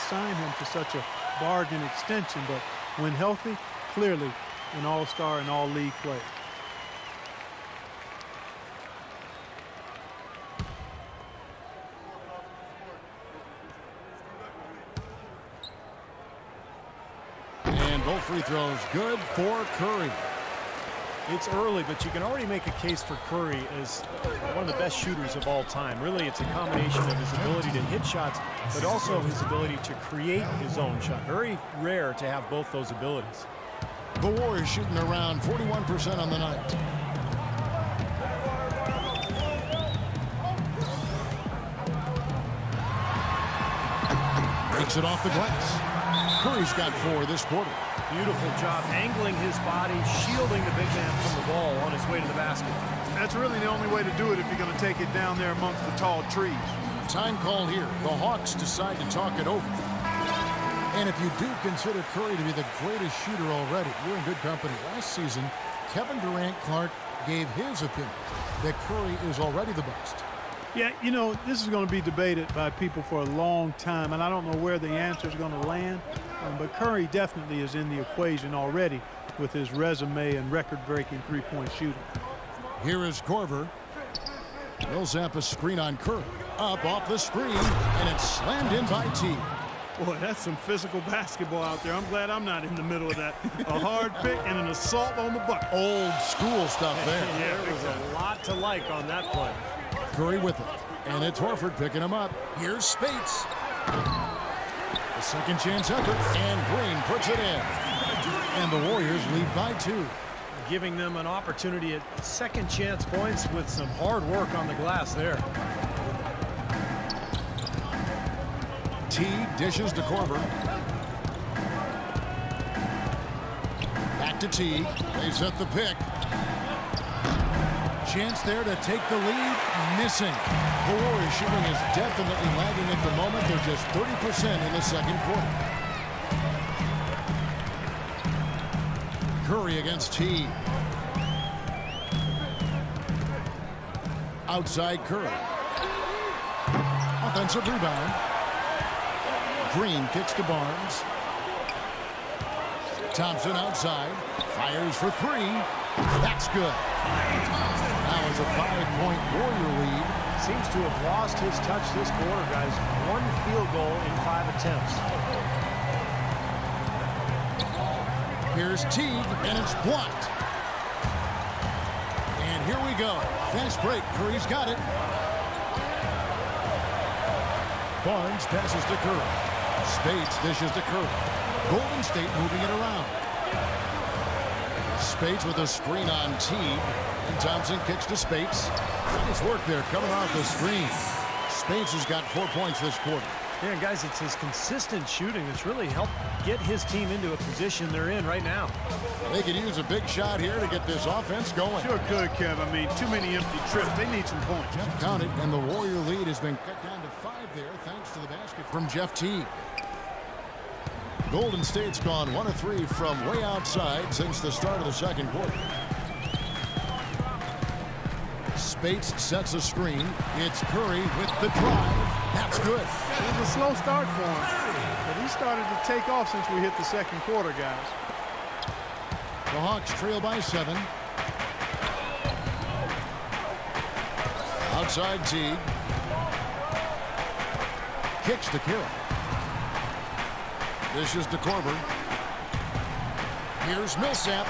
sign him to such a bargain extension, but when healthy, clearly an all-star and all-league player. And both free throws good for Curry. It's early, but you can already make a case for Curry as one of the best shooters of all time. Really, it's a combination of his ability to hit shots, but also his ability to create his own shot. Very rare to have both those abilities. The Warriors shooting around 41% on the night. Breaks it off the glass. Curry's got 4 this quarter. Beautiful job angling his body, shielding the big man from the ball on his way to the basket. That's really the only way to do it if you're going to take it down there amongst the tall trees. Time called here. The Hawks decide to talk it over. And if you do consider Curry to be the greatest shooter already, you're in good company. Last season, Kevin Durant Clark gave his opinion that Curry is already the best. Yeah, you know, this is going to be debated by people for a long time, and I don't know where the answer is going to land. But Curry definitely is in the equation already with his resume and record-breaking three-point shooting. Here is Korver. Millsap a screen on Curry. Up off the screen, and it's slammed in by T. Boy, that's some physical basketball out there. I'm glad I'm not in the middle of that. A hard pick and an assault on the bucket. Old school stuff there. Yeah, there was a lot to like on that play. Curry with it. And it's Horford picking him up. Here's Spates. A second chance effort, and Green puts it in. And the Warriors lead by 2. Giving them an opportunity at second chance points with some hard work on the glass there. T dishes to Korver. Back to T. They set the pick. Chance there to take the lead. Missing. The Warriors shooting is definitely lagging at the moment. They're just 30% in the second quarter. Curry against T. Outside Curry. Offensive rebound. Green kicks to Barnes. Thompson outside. Fires for 3. That's good. Now it's a 5-point Warrior lead. Seems to have lost his touch this quarter, guys. 1 field goal in 5 attempts. Here's Teague, and it's blocked. And here we go. Fast break. Curry's got it. Barnes passes to Curry. Spates dishes to Curry. Golden State moving it around. Spates with a screen on Teague. And Thompson kicks to Spates. Nice work there coming off the screen. Spates has got 4 points this quarter. Yeah, guys, it's his consistent shooting that's really helped get his team into a position they're in right now. They could use a big shot here to get this offense going. Sure could, Kev. I mean, too many empty trips. They need some points. Count it, and the Warrior lead has been cut down to 5 there thanks to the basket from Jeff Teague. Golden State's gone 1 of 3 from way outside since the start of the second quarter. Spates sets a screen. It's Curry with the drive. That's good. It was a slow start for him, but he started to take off since we hit the second quarter, guys. The Hawks trail by 7. Outside Teague. Kicks to Carroll. Dishes to Korver. Here's Millsap.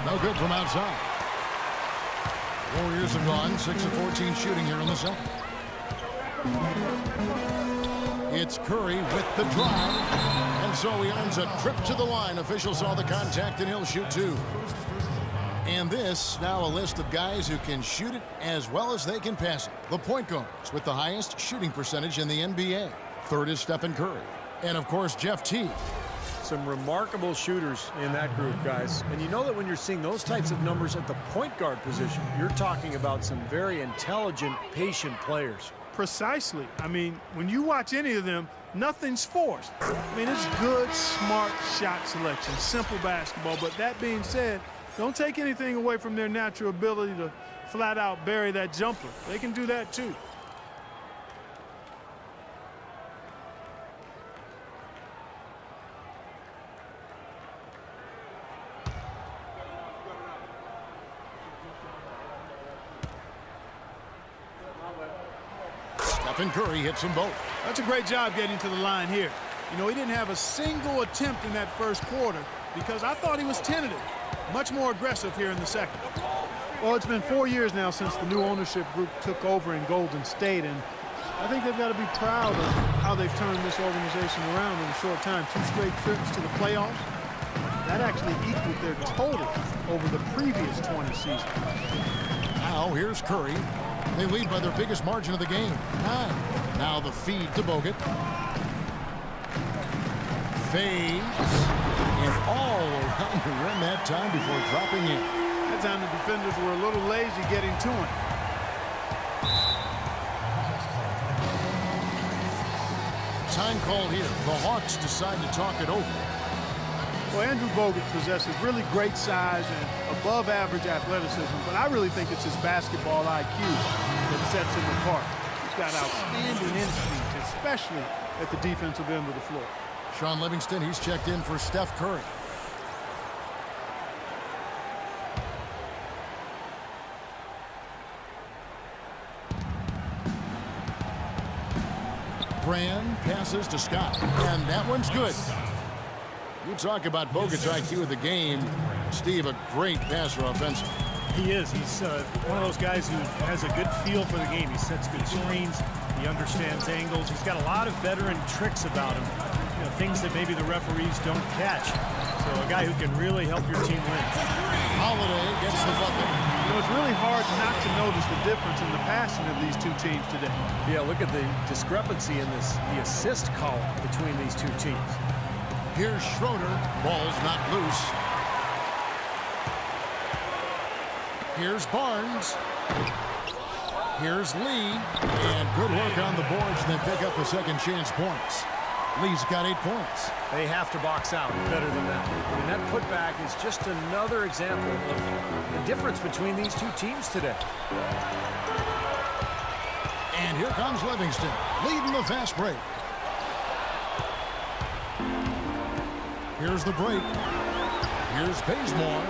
No good from outside. Warriors have gone 6 of 14 shooting here in the second. It's Curry with the drive. And so he earns a trip to the line. Officials saw the contact, and he'll shoot 2. And this, now a list of guys who can shoot it as well as they can pass it. The point guards with the highest shooting percentage in the NBA. Third is Stephen Curry. And, of course, Jeff Teague. Some remarkable shooters in that group, guys. And you know that when you're seeing those types of numbers at the point guard position, you're talking about some very intelligent, patient players. Precisely. I mean, when you watch any of them, nothing's forced. I mean, it's good, smart shot selection, simple basketball. But that being said, don't take anything away from their natural ability to flat out bury that jumper. They can do that too. and Curry hits them both. That's a great job getting to the line here. You know, he didn't have a single attempt in that first quarter because I thought he was tentative. Much more aggressive here in the second. Well, it's been 4 years now since the new ownership group took over in Golden State, and I think they've got to be proud of how they've turned this organization around in a short time. 2 straight trips to the playoffs. That actually equaled their total over the previous 20 seasons. Now here's Curry. They lead by their biggest margin of the game, 9. Now the feed to Bogut. Fades. And all around the rim that time before dropping in. That time the defenders were a little lazy getting to him. Time called here. The Hawks decide to talk it over. Well, Andrew Bogut possesses really great size and above-average athleticism, but I really think it's his basketball IQ that sets him apart. He's got outstanding instincts, especially at the defensive end of the floor. Shaun Livingston, he's checked in for Steph Curry. Brand passes to Scott, and that one's good. You talk about Bogut's IQ of the game. Steve, a great passer offensive. He is. He's one of those guys who has a good feel for the game. He sets good screens. He understands angles. He's got a lot of veteran tricks about him. You know, things that maybe the referees don't catch. So a guy who can really help your team win. Holiday gets the bucket. You know, it's really hard not to notice the difference in the passing of these 2 teams today. Yeah, look at the discrepancy in the assist column between these 2 teams. Here's Schroeder. Ball's not loose. Here's Barnes. Here's Lee. And good work on the boards, and they pick up the second chance points. Lee's got 8 points. They have to box out better than that. I mean, that putback is just another example of the difference between these 2 teams today. And here comes Livingston, leading the fast break. Here's the break. Here's Bazemore.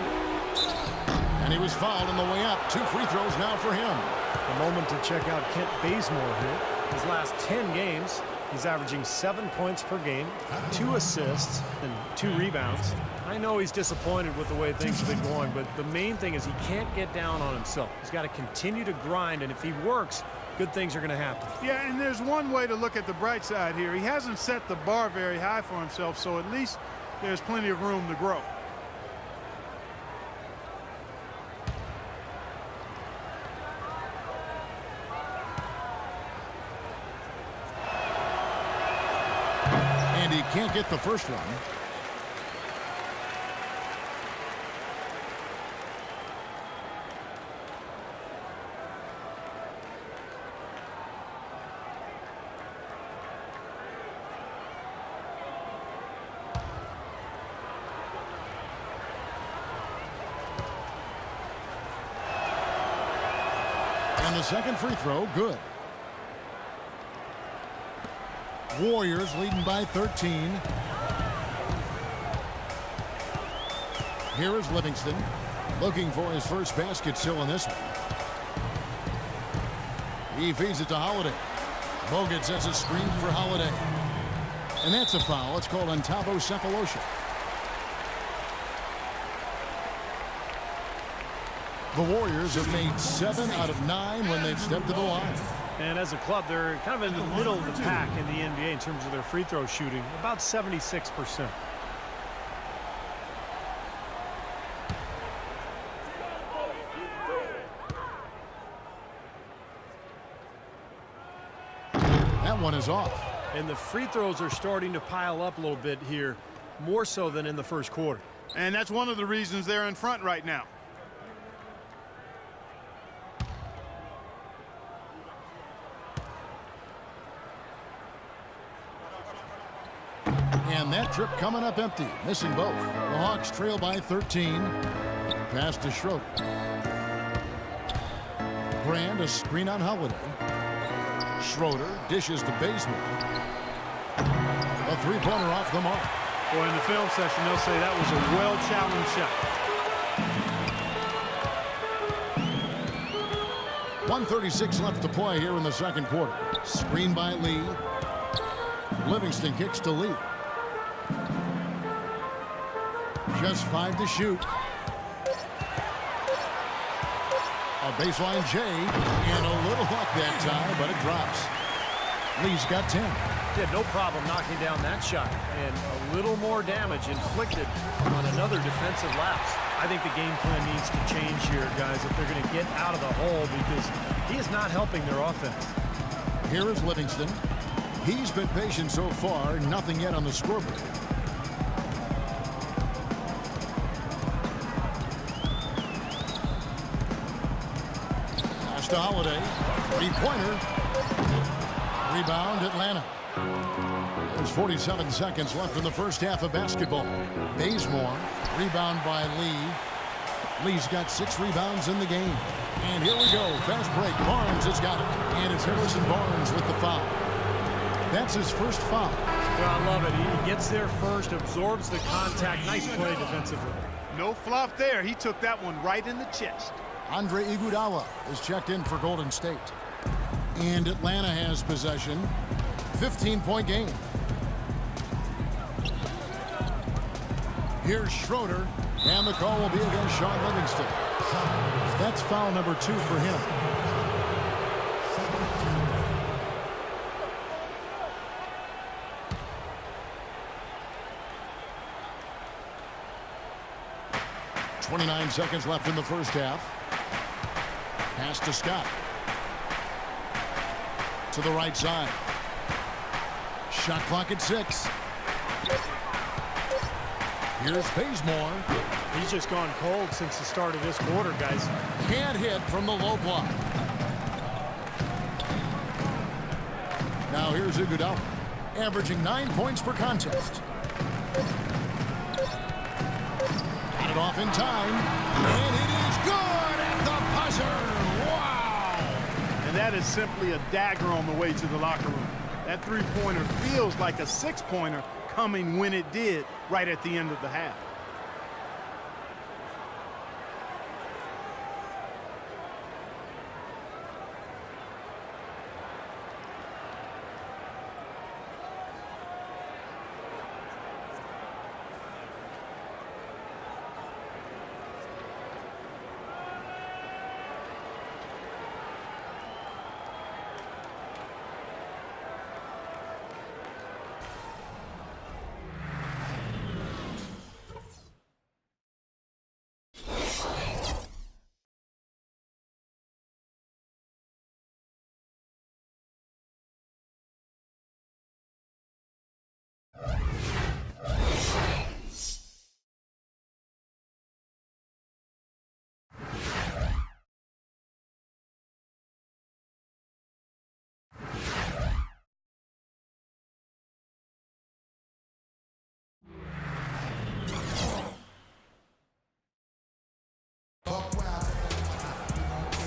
And he was fouled on the way up. 2 free throws now for him. A moment to check out Kent Bazemore here. His last 10 games, he's averaging 7 points per game, 2 assists, and 2 rebounds. I know he's disappointed with the way things have been going, but the main thing is he can't get down on himself. He's got to continue to grind, and if he works, good things are going to happen. Yeah, and there's one way to look at the bright side here. He hasn't set the bar very high for himself, so at least there's plenty of room to grow. And he can't get the first one. And the second free throw, good. Warriors leading by 13. Here is Livingston looking for his first basket still in this one. He feeds it to Holiday. Bogut sets a screen for Holiday. And that's a foul. It's called on Thabo Sefolosha. The Warriors have made 7 out of 9 when they've stepped to the line. And as a club, they're kind of in the middle of the pack in the NBA in terms of their free throw shooting, about 76%. That one is off. And the free throws are starting to pile up a little bit here, more so than in the first quarter. And that's one of the reasons they're in front right now. And that trip coming up empty, missing both. The Hawks trail by 13. Pass to Schroeder. Brand, a screen on Holiday. Schroeder dishes to Bazemore. A three-pointer off the mark. Boy, in the film session, they'll say that was a well-challenged shot. 1:36 left to play here in the second quarter. Screen by Lee. Livingston kicks to Lee. Just 5 to shoot. A baseline J, and a little luck that time, but it drops. Lee's got 10. He had no problem knocking down that shot, and a little more damage inflicted on another defensive lapse. I think the game plan needs to change here, guys, if they're going to get out of the hole, because he is not helping their offense. Here is Livingston. He's been patient so far, nothing yet on the scoreboard. Pass to Holiday. Three-pointer. Rebound, Atlanta. There's 47 seconds left in the first half of basketball. Bazemore. Rebound by Lee. Lee's got 6 rebounds in the game. And here we go. Fast break. Barnes has got it. And it's Harrison Barnes with the foul. That's his first foul. Well, I love it. He gets there first, absorbs the contact. Nice play defensively. No flop there. He took that one right in the chest. Andre Iguodala is checked in for Golden State. And Atlanta has possession. 15-point game. Here's Schroeder, and the call will be against Sean Livingston. That's foul number 2 for him. .29 seconds left in the first half. Pass to Scott. To the right side. Shot clock at 6. Here's Bazemore. He's just gone cold since the start of this quarter, guys. Can't hit from the low block. Now here's Iguodala, averaging 9 points per contest. Got it off in time, and it is good at the buzzer. Wow! And that is simply a dagger on the way to the locker room. That three-pointer feels like a 6-pointer coming when it did right at the end of the half.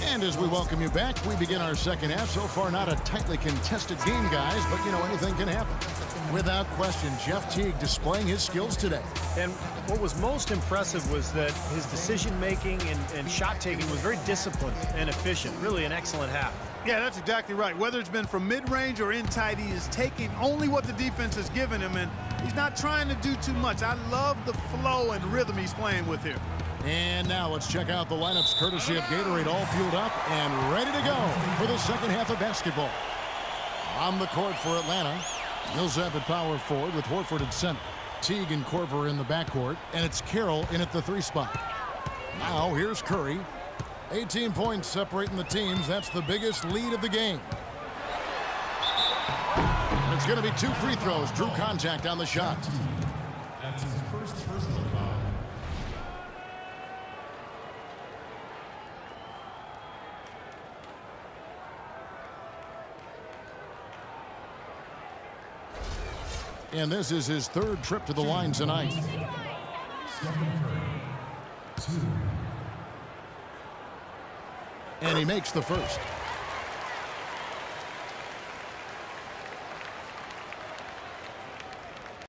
And as we welcome you back, we begin our second half. So far, not a tightly contested game, guys, but, you know, anything can happen. Without question, Jeff Teague displaying his skills today. And what was most impressive was that his decision-making and shot-taking was very disciplined and efficient. Really an excellent half. Yeah, that's exactly right. Whether it's been from mid-range or in tight, he is taking only what the defense has given him, and he's not trying to do too much. I love the flow and rhythm he's playing with here. And now let's check out the lineups courtesy of Gatorade, all fueled up and ready to go for the second half of basketball. On the court for Atlanta, Millsap at power forward with Horford at center. Teague and Korver in the backcourt, and it's Carroll in at the 3 spot. Now here's Curry. 18 points separating the teams. That's the biggest lead of the game. And it's going to be 2 free throws. Drew contact on the shot. That's his first personal foul. And this is his 3rd trip to the line tonight. Stephen Curry, 2. And he makes the first.